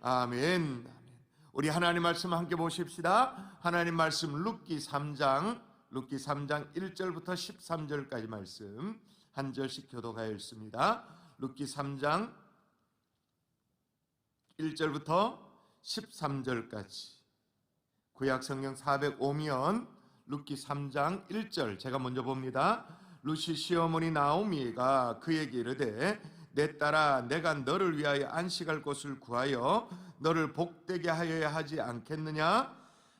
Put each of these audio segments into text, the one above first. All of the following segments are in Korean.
아멘. 우리 하나님 말씀 함께 보십시다. 하나님 말씀 룻기 3장 1절부터 13절까지 말씀 한 절씩 교독하여 읽습니다. 룻기 3장 1절부터 13절까지 구약 성경 405면 룻기 3장 1절 제가 먼저 봅니다. 룻이 시어머니 나오미가 그에게 이르되 내 딸아 내가 너를 위하여 안식할 곳을 구하여 너를 복되게 하여야 하지 않겠느냐?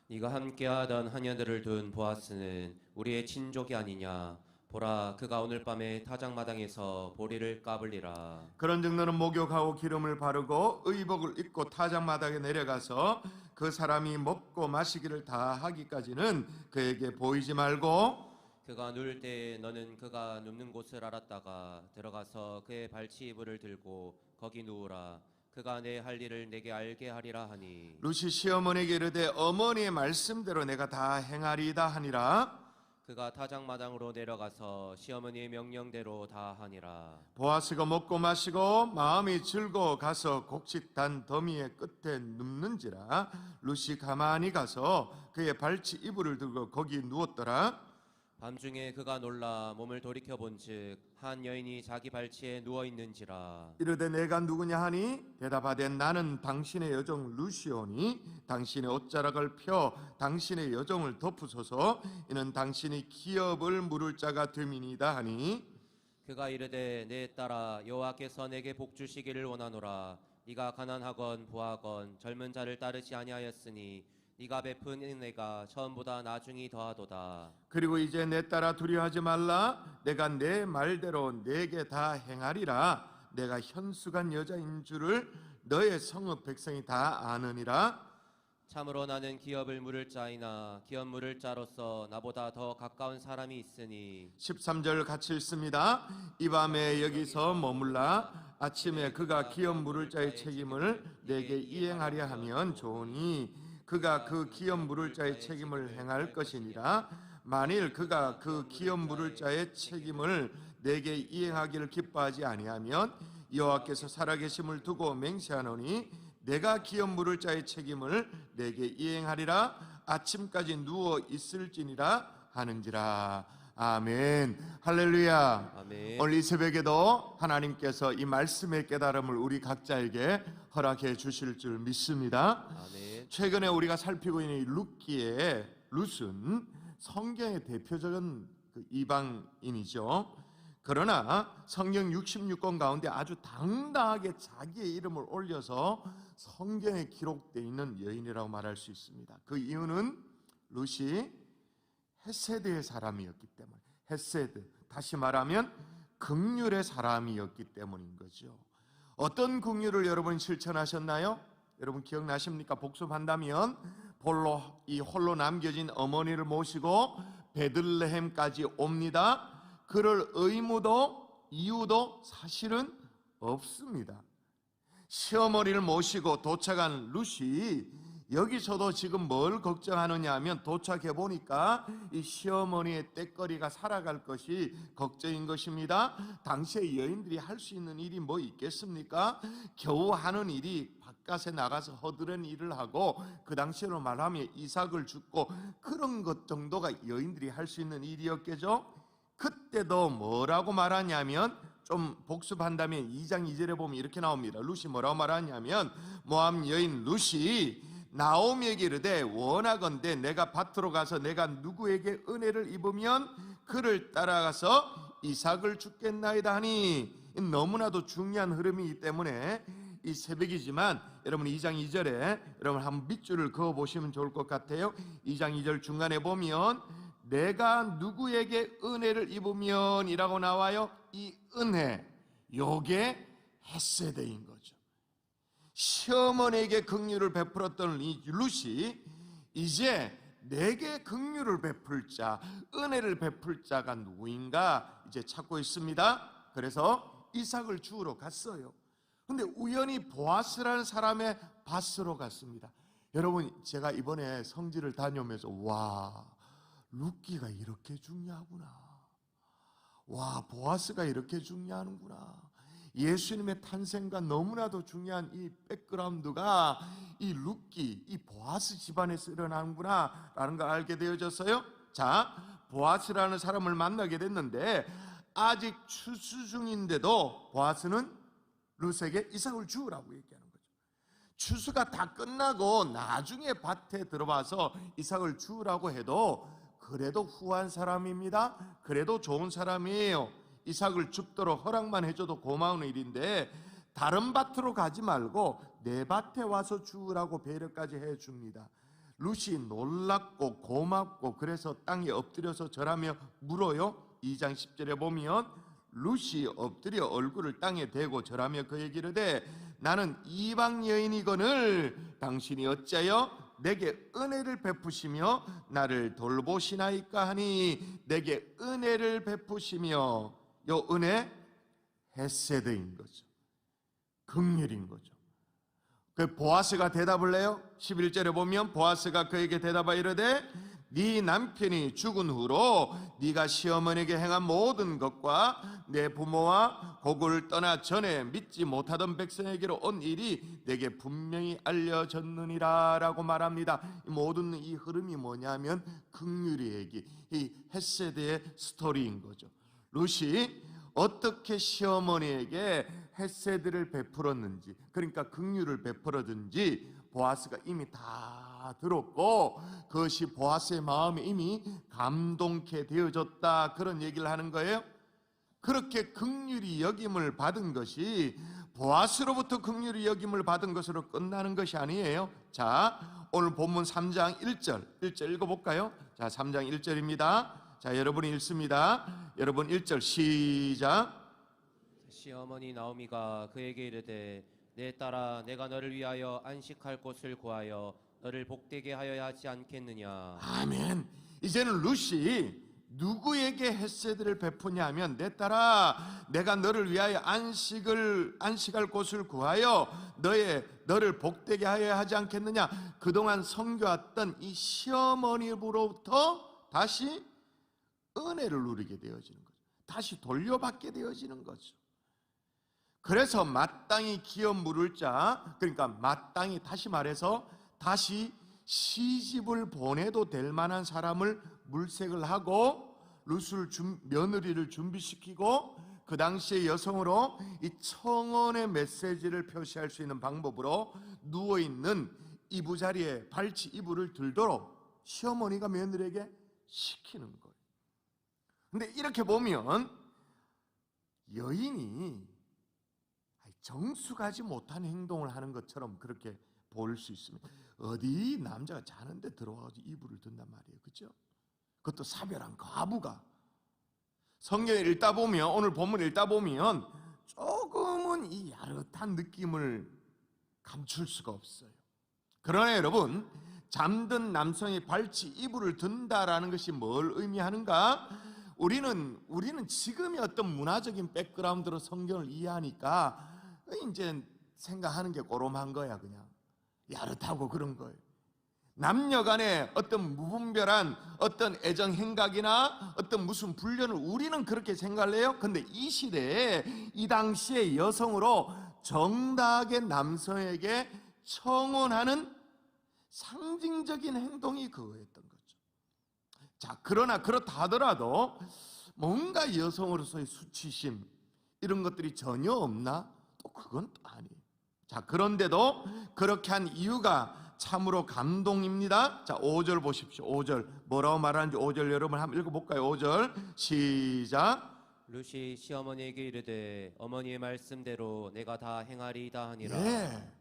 네가 함께하던 하녀들을 둔 보아스는 우리의 친족이 아니냐? 보라 그가 오늘 밤에 타작마당에서 보리를 까불리라. 그런즉 너는 목욕하고 기름을 바르고 의복을 입고 타작마당에 내려가서 그 사람이 먹고 마시기를 다 하기까지는 그에게 보이지 말고 그가 누울 때 너는 그가 눕는 곳을 알았다가 들어가서 그의 발치 이불을 들고 거기 누우라. 그가 내 할 일을 내게 알게 하리라 하니 룻이 시어머니에게 이르되 어머니의 말씀대로 내가 다 행하리이다 하니라. 그가 타작마당으로 내려가서 시어머니의 명령대로 다 하니라. 보아스가 먹고 마시고 마음이 즐거워 가서 곡식단 더미의 끝에 눕는지라. 룻이 가만히 가서 그의 발치 이불을 들고 거기 누웠더라. 밤중에 그가 놀라 몸을 돌이켜 본즉 한 여인이 자기 발치에 누워 있는지라. 이르되 내가 누구냐 하니 대답하되 나는 당신의 여종 룻이오니 당신의 옷자락을 펴 당신의 여종을 덮으소서 이는 당신이 기업을 물을 자가 됨이니이다 하니 그가 이르되 내 딸아 여호와께서 내게 복 주시기를 원하노라. 네가 가난하건 부하건 젊은 자를 따르지 아니하였으니 네가 베푼 은혜가 처음보다 나중이 더하도다. 그리고 이제 내 딸아 두려워하지 말라 내가 내 말대로 내게 다 행하리라. 내가 현숙한 여자인 줄을 너의 성읍 백성이 다 아느니라. 참으로 나는 기업을 물을 자이나 기업 물을 자로서 나보다 더 가까운 사람이 있으니 13절 같이 읽습니다. 이 밤에 여기서 머물라 아침에 그가 기업 물을 자의 책임을 내게 이행하려 하면 좋으니 그가 그 기업 물을 자의 책임을 행할 것이니라. 만일 그가 그 기업 물을 자의 책임을 내게 이행하기를 기뻐하지 아니하면 여호와께서 살아계심을 두고 맹세하노니 내가 기업 물을 자의 책임을 내게 이행하리라. 아침까지 누워 있을지니라 하는지라. 아멘. 할렐루야. 아멘. 오늘 이 새벽에도 하나님께서 이 말씀의 깨달음을 우리 각자에게 허락해 주실 줄 믿습니다. 아멘. 최근에 우리가 살피고 있는 이 룻은 성경의 대표적인 이방인이죠. 그러나 성경 66권 가운데 아주 당당하게 자기의 이름을 올려서 성경에 기록되어 있는 여인이라고 말할 수 있습니다. 그 이유는 룻이 헤세드의 사람이었기 때문에, 헤세드, 다시 말하면 긍휼의 사람이었기 때문인 거죠. 어떤 긍휼을 여러분 실천하셨나요? 여러분 기억나십니까? 복습한다면 홀로 남겨진 어머니를 모시고 베들레헴까지 옵니다. 그럴 의무도 이유도 사실은 없습니다. 시어머니를 모시고 도착한 룻이 여기서도 지금 뭘 걱정하느냐 하면 도착해 보니까 이 시어머니의 떼거리가 살아갈 것이 걱정인 것입니다. 당시에 여인들이 할 수 있는 일이 뭐 있겠습니까? 겨우 하는 일이 바깥에 나가서 허드렛 일을 하고 그 당시로 말하면 이삭을 줍고 그런 것 정도가 여인들이 할 수 있는 일이었겠죠. 그때도 뭐라고 말하냐면 좀 복습한다면 2장 2절에 보면 이렇게 나옵니다. 룻이 뭐라고 말하냐면 모압 여인 룻이 나오미에게 이르되 원하건대 내가 밭으로 가서 내가 누구에게 은혜를 입으면 그를 따라가서 이삭을 주겠나이다 하니 너무나도 중요한 흐름이기 때문에 이 새벽이지만 여러분 2장 2절에 여러분 한번 밑줄을 그어 보시면 좋을 것 같아요. 2장 2절 중간에 보면 내가 누구에게 은혜를 입으면 이라고 나와요. 이 은혜 요게 헤세드인 거죠. 시어머니에게 긍휼을 베풀었던 이 룻이 이제 내게 긍휼을 베풀 자, 은혜를 베풀 자가 누구인가 이제 찾고 있습니다. 그래서 이삭을 주우러 갔어요. 근데 우연히 보아스라는 사람의 밭으로 갔습니다. 여러분 제가 이번에 성지를 다녀오면서 와 룻기가 이렇게 중요하구나. 와 보아스가 이렇게 중요하는구나. 예수님의 탄생과 너무나도 중요한 이 백그라운드가 이 룻기, 이 보아스 집안에서 일어나는구나 라는 걸 알게 되어졌어요. 자, 보아스라는 사람을 만나게 됐는데 아직 추수 중인데도 보아스는 룻에게 이삭을 주우라고 얘기하는 거죠. 추수가 다 끝나고 나중에 밭에 들어와서 이삭을 주우라고 해도 그래도 후한 사람입니다. 그래도 좋은 사람이에요. 이삭을 죽도록 허락만 해줘도 고마운 일인데 다른 밭으로 가지 말고 내 밭에 와서 주우라고 배려까지 해줍니다. 룻이 놀랍고 고맙고 그래서 땅에 엎드려서 절하며 물어요. 2장 10절에 보면 룻이 엎드려 얼굴을 땅에 대고 절하며 그에게 이르되 나는 이방 여인이거늘 당신이 어찌하여 내게 은혜를 베푸시며 나를 돌보시나이까 하니 내게 은혜를 베푸시며 요 은혜 헤세드인 거죠. 긍휼인 거죠. 그 보아스가 대답을 해요. 11절에 보면 보아스가 그에게 대답하여 이르되 네 남편이 죽은 후로 네가 시어머니에게 행한 모든 것과 내 부모와 고국을 떠나 전에 믿지 못하던 백성에게로 온 일이 내게 분명히 알려졌느니라 라고 말합니다. 모든 이 흐름이 뭐냐면 긍휼의 얘기, 이 헤세드의 스토리인 거죠. 룻이 어떻게 시어머니에게 헤세드를 베풀었는지, 그러니까 긍휼을 베풀었는지 보아스가 이미 다 들었고 그것이 보아스의 마음에 이미 감동케 되어졌다, 그런 얘기를 하는 거예요. 그렇게 긍휼히 여김을 받은 것이 보아스로부터 긍휼히 여김을 받은 것으로 끝나는 것이 아니에요. 자, 오늘 본문 3장 1절 읽어볼까요? 자, 3장 1절입니다. 자, 여러분이 읽습니다. 여러분 1절 시작. 시어머니 나오미가 그에게 이르되 내 딸아 내가 너를 위하여 안식할 곳을 구하여 너를 복되게 하여야 하지 않겠느냐. 아멘. 이제는 룻이 누구에게 헤세드를 베푸냐면 내 딸아 내가 너를 위하여 안식할 곳을 구하여 너를 복되게 하여야 하지 않겠느냐. 그동안 섬겨왔던 이 시어머니로부터 다시 은혜를 누리게 되어지는 거죠. 다시 돌려받게 되어지는 거죠. 그래서 마땅히 기업 물을 자, 그러니까 마땅히, 다시 말해서 다시 시집을 보내도 될 만한 사람을 물색을 하고 룻을 며느리를 준비시키고 그 당시의 여성으로 이 청혼의 메시지를 표시할 수 있는 방법으로 누워있는 이부자리에 발치 이불을 들도록 시어머니가 며느리에게 시키는 거예요. 근데 이렇게 보면 여인이 정숙하지 못한 행동을 하는 것처럼 그렇게 보일 수 있습니다. 어디 남자가 자는데 들어와서 이불을 든단 말이에요. 그렇죠? 그것도 사별한 과부가. 성경을 읽다 보면, 오늘 본문 읽다 보면 조금은 이 야릇한 느낌을 감출 수가 없어요. 그러나 여러분, 잠든 남성이 발치 이불을 든다라는 것이 뭘 의미하는가? 우리는 지금의 어떤 문화적인 백그라운드로 성경을 이해하니까 이제 생각하는 게 꼬롬한 거야. 그냥 야릇하고 그런 거예요. 남녀 간의 어떤 무분별한 어떤 애정 행각이나 어떤 무슨 불륜을 우리는 그렇게 생각을 해요. 근데 이 시대에 이 당시의 여성으로 정다하게 남성에게 청혼하는 상징적인 행동이 그거였던 거죠. 자, 그러나 그렇다 하더라도 뭔가 여성으로서의 수치심 이런 것들이 전혀 없나? 또 그건 또 아니에요. 자, 그런데도 그렇게 한 이유가 참으로 감동입니다. 자, 5절 보십시오. 5절 뭐라고 말하는지 5절 여러분 한번 읽어볼까요? 5절 시작. 룻이 시어머니에게 이르되 어머니의 말씀대로 내가 다 행하리이다 하니라. 네.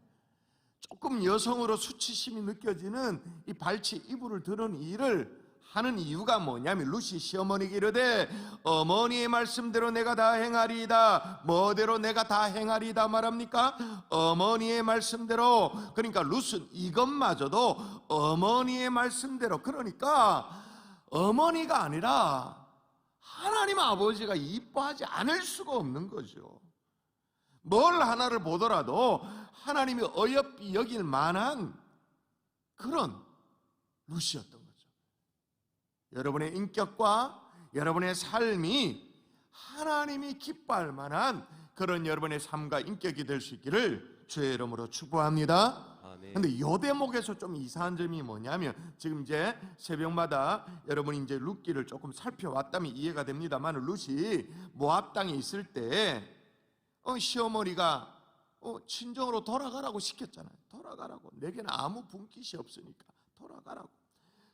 조금 여성으로 수치심이 느껴지는 이 발치 이불을 드는 일을 하는 이유가 뭐냐면 룻이 시어머니에게 이르되 어머니의 말씀대로 내가 다 행하리이다. 뭐대로 내가 다 행하리이다 말합니까? 어머니의 말씀대로. 그러니까 룻은 이것마저도 어머니의 말씀대로, 그러니까 어머니가 아니라 하나님 아버지가 이뻐하지 않을 수가 없는 거죠. 뭘 하나를 보더라도 하나님이 어여삐 여길 만한 그런 룻이었던 거죠. 여러분의 인격과 여러분의 삶이 하나님이 기뻐할 만한 그런 여러분의 삶과 인격이 될 수 있기를 주의 이름으로 축복합니다. 아멘. 근데 이 대목에서 좀 이상한 점이 뭐냐면, 지금 이제 새벽마다 여러분이 이제 룻기를 조금 살펴왔다면 이해가 됩니다만, 룻이 모압 땅에 있을 때 시어머니가 친정으로 돌아가라고 시켰잖아요. 돌아가라고. 내게는 아무 분깃이 없으니까 돌아가라고.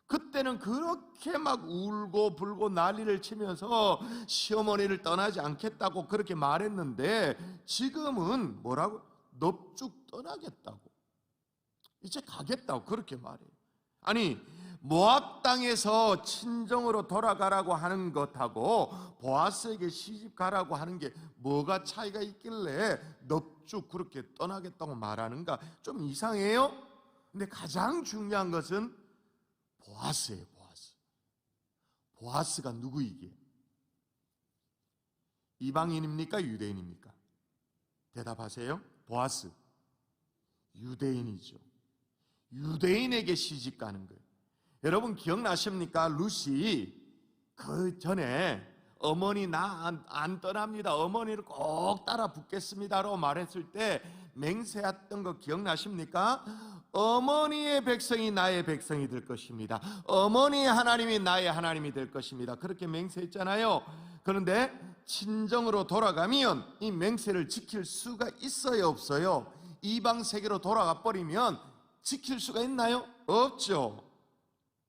그때는 그렇게 막 울고 불고 난리를 치면서 시어머니를 떠나지 않겠다고 그렇게 말했는데, 지금은 뭐라고? 넙죽 떠나겠다고, 이제 가겠다고 그렇게 말해요. 아니, 모압 땅에서 친정으로 돌아가라고 하는 것하고 보아스에게 시집 가라고 하는 게 뭐가 차이가 있길래 넙죽 그렇게 떠나겠다고 말하는가? 좀 이상해요. 근데 가장 중요한 것은 보아스예요. 보아스가 누구이기에? 이방인입니까? 유대인입니까? 대답하세요. 보아스 유대인이죠. 유대인에게 시집 가는 거예요. 여러분 기억나십니까? 룻이 그 전에 어머니 나 안 떠납니다, 어머니를 꼭 따라 붙겠습니다라고 말했을 때 맹세했던 거 기억나십니까? 어머니의 백성이 나의 백성이 될 것입니다, 어머니의 하나님이 나의 하나님이 될 것입니다, 그렇게 맹세했잖아요. 그런데 친정으로 돌아가면 이 맹세를 지킬 수가 있어요, 없어요? 이방 세계로 돌아가 버리면 지킬 수가 있나요? 없죠.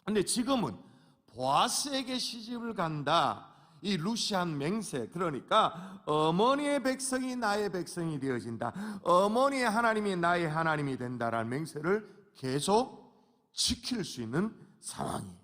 근데 지금은 보아스에게 시집을 간다, 이 루시안 맹세, 그러니까 어머니의 백성이 나의 백성이 되어진다, 어머니의 하나님이 나의 하나님이 된다라는 맹세를 계속 지킬 수 있는 상황이에요.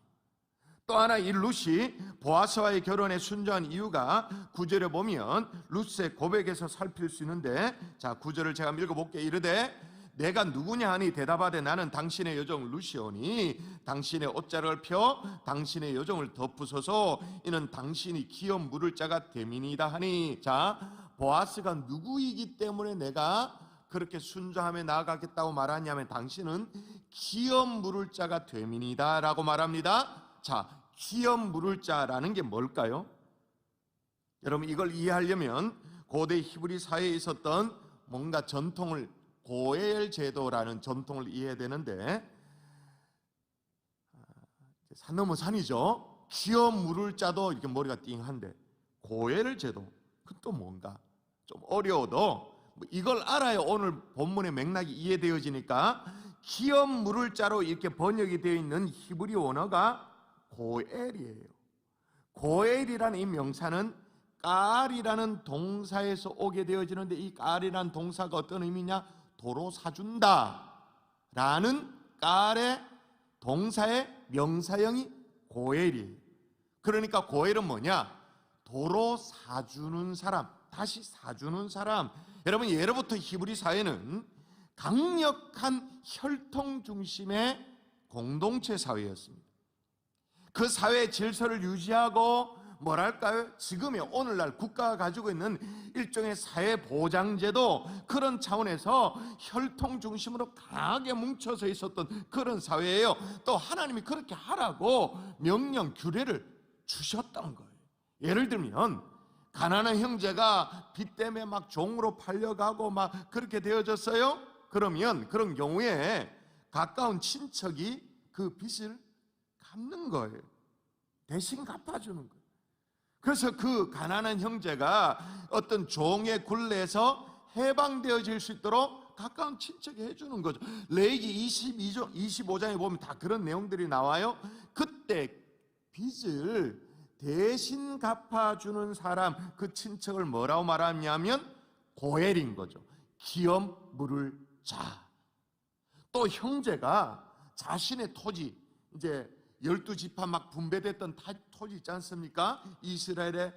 또 하나 이 룻이 보아스와의 결혼에 순종한 이유가 9절에 보면 룻의 고백에서 살필 수 있는데, 자 9절을 제가 읽어볼게요. 이르되 내가 누구냐 하니 대답하되 나는 당신의 여종 룻이오니 당신의 옷자락을 펴 당신의 여종을 덮으소서, 이는 당신이 기업 물을 자가 됨이니이다 하니. 자, 보아스가 누구이기 때문에 내가 그렇게 순종하며 나아가겠다고 말하냐면, 당신은 기업 물을 자가 됨이니이다 라고 말합니다. 자, 기업 물을 자라는 게 뭘까요? 여러분 이걸 이해하려면 고대 히브리 사회에 있었던 뭔가 전통을, 고엘 제도라는 전통을 이해해야 되는데, 산 넘어 산이죠. 기업 물을 자도 이렇게 머리가 띵한데 고엘 제도, 그건 또 뭔가 좀 어려워도 이걸 알아야 오늘 본문의 맥락이 이해되어지니까, 기업 물을 자로 이렇게 번역이 되어 있는 히브리 원어가 고엘이에요. 고엘이라는 이 명사는 깔이라는 동사에서 오게 되어지는데, 이 깔이라는 동사가 어떤 의미냐? 도로 사준다 라는 깔의 동사의 명사형이 고엘이에요. 그러니까 고엘은 뭐냐? 도로 사주는 사람, 다시 사주는 사람. 여러분 예로부터 히브리 사회는 강력한 혈통 중심의 공동체 사회였습니다. 그 사회의 질서를 유지하고 뭐랄까요? 지금의 오늘날 국가가 가지고 있는 일종의 사회보장제도, 그런 차원에서 혈통 중심으로 강하게 뭉쳐서 있었던 그런 사회예요. 또 하나님이 그렇게 하라고 명령, 규례를 주셨던 거예요. 예를 들면 가난한 형제가 빚 때문에 막 종으로 팔려가고 막 그렇게 되어졌어요. 그러면 그런 경우에 가까운 친척이 그 빚을 갚는 거예요. 대신 갚아주는 거예요. 그래서 그 가난한 형제가 어떤 종의 굴레에서 해방되어질 수 있도록 가까운 친척이 해주는 거죠. 레위기 25장에 보면 다 그런 내용들이 나와요. 그때 빚을 대신 갚아주는 사람, 그 친척을 뭐라고 말하냐면 고엘인 거죠. 기업 물을 자. 또 형제가 자신의 토지, 이제 12지파 막 분배됐던 토지 있지 않습니까? 이스라엘에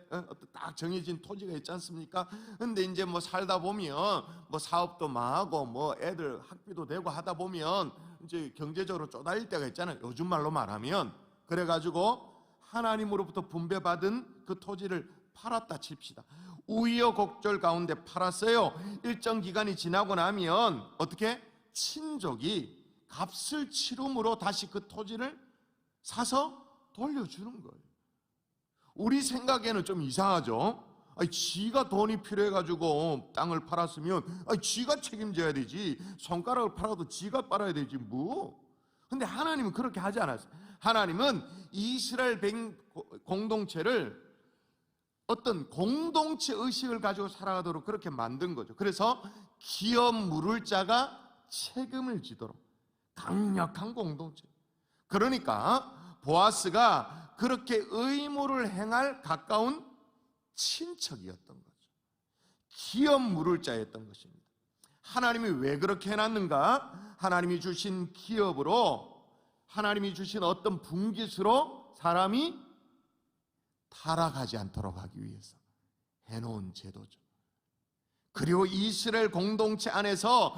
딱 정해진 토지가 있지 않습니까? 근데 이제 뭐 살다 보면 뭐 사업도 망하고 뭐 애들 학비도 되고 하다 보면 이제 경제적으로 쪼달릴 때가 있잖아요. 요즘 말로 말하면. 그래가지고 하나님으로부터 분배받은 그 토지를 팔았다 칩시다. 우여곡절 가운데 팔았어요. 일정 기간이 지나고 나면 어떻게? 친족이 값을 치름으로 다시 그 토지를 사서 돌려주는 거예요. 우리 생각에는 좀 이상하죠. 아니, 지가 돈이 필요해가지고 땅을 팔았으면 아니, 지가 책임져야 되지. 손가락을 팔아도 지가 빨아야 되지 뭐. 근데 하나님은 그렇게 하지 않았어요. 하나님은 이스라엘 공동체를 어떤 공동체 의식을 가지고 살아가도록 그렇게 만든 거죠. 그래서 기업 물을 자가 책임을 지도록 강력한 공동체. 그러니까 보아스가 그렇게 의무를 행할 가까운 친척이었던 거죠. 기업 물을 자였던 것입니다. 하나님이 왜 그렇게 해놨는가? 하나님이 주신 기업으로, 하나님이 주신 어떤 분깃으로 사람이 타락하지 않도록 하기 위해서 해놓은 제도죠. 그리고 이스라엘 공동체 안에서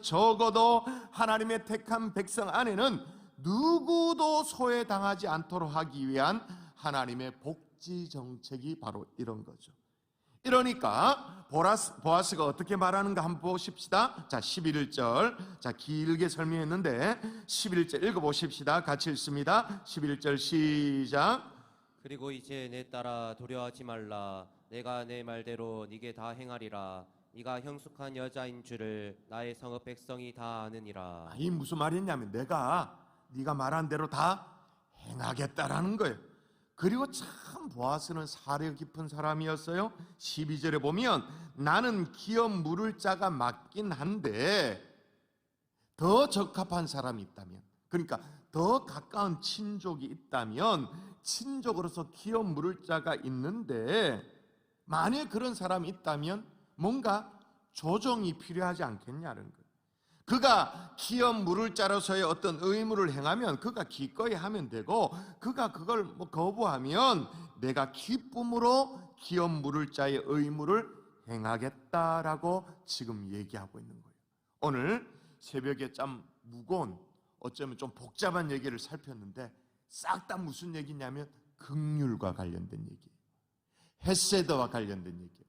적어도 하나님의 택한 백성 안에는 누구도 소외당하지 않도록 하기 위한 하나님의 복지 정책이 바로 이런 거죠. 이러니까 보아스가 어떻게 말하는가 한번 보십시다. 자, 11절. 자, 길게 설명했는데 11절 읽어보십시다. 같이 읽습니다. 11절 시작. 그리고 이제 내 딸아 두려워하지 말라. 내가 내 말대로 네게 다 행하리라. 네가 형숙한 여자인 줄을 나의 성읍 백성이 다 아느니라. 이 무슨 말이냐면 네가 말한 대로 다 행하겠다라는 거예요. 그리고 참 보아스는 사려 깊은 사람이었어요. 12절에 보면 나는 기업 물을 자가 맞긴 한데 더 적합한 사람이 있다면, 그러니까 더 가까운 친족이 있다면, 친족으로서 기업 물을 자가 있는데 만일 그런 사람이 있다면 뭔가 조정이 필요하지 않겠냐는 거예요. 그가 기업 물을 자로서의 어떤 의무를 행하면 그가 기꺼이 하면 되고, 그가 그걸 거부하면 내가 기쁨으로 기업 물을 자의 의무를 행하겠다라고 지금 얘기하고 있는 거예요. 오늘 새벽에 참 무거운, 어쩌면 좀 복잡한 얘기를 살폈는데 싹 다 무슨 얘기냐면 긍휼과 관련된 얘기예요. 헤세드와 관련된 얘기예요.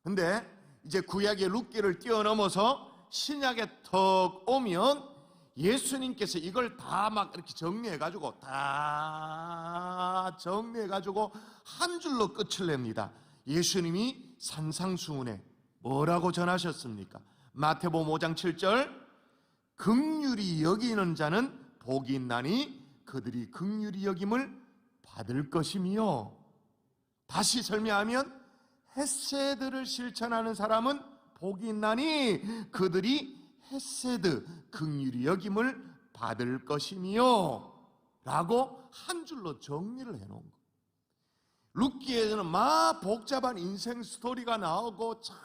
근데 이제 구약의 룻기를 뛰어넘어서 신약에 턱 오면 예수님께서 이걸 다 막 이렇게 정리해가지고 한 줄로 끝을 냅니다. 예수님이 산상수훈에 뭐라고 전하셨습니까? 마태복음 5장 7절, 긍휼히 여기는 자는 복이 있나니 그들이 긍휼히 여김을 받을 것이며, 다시 설명하면 헤세드를 실천하는 사람은 복이 있나니 그들이 헤세드, 긍휼히 여김을 받을 것이며 라고 한 줄로 정리를 해놓은 거예요. 룻기에는 막 복잡한 인생 스토리가 나오고 참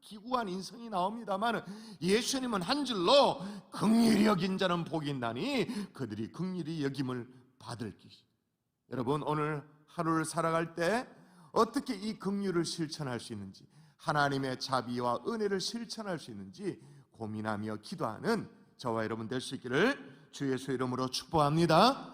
기구한 인생이 나옵니다만 예수님은 한 줄로 긍휼히 여긴 자는 복이 있나니 그들이 긍휼히 여김을 받을 것이다. 여러분, 오늘 하루를 살아갈 때 어떻게 이 긍휼을 실천할 수 있는지, 하나님의 자비와 은혜를 실천할 수 있는지 고민하며 기도하는 저와 여러분 될 수 있기를 주 예수의 이름으로 축복합니다.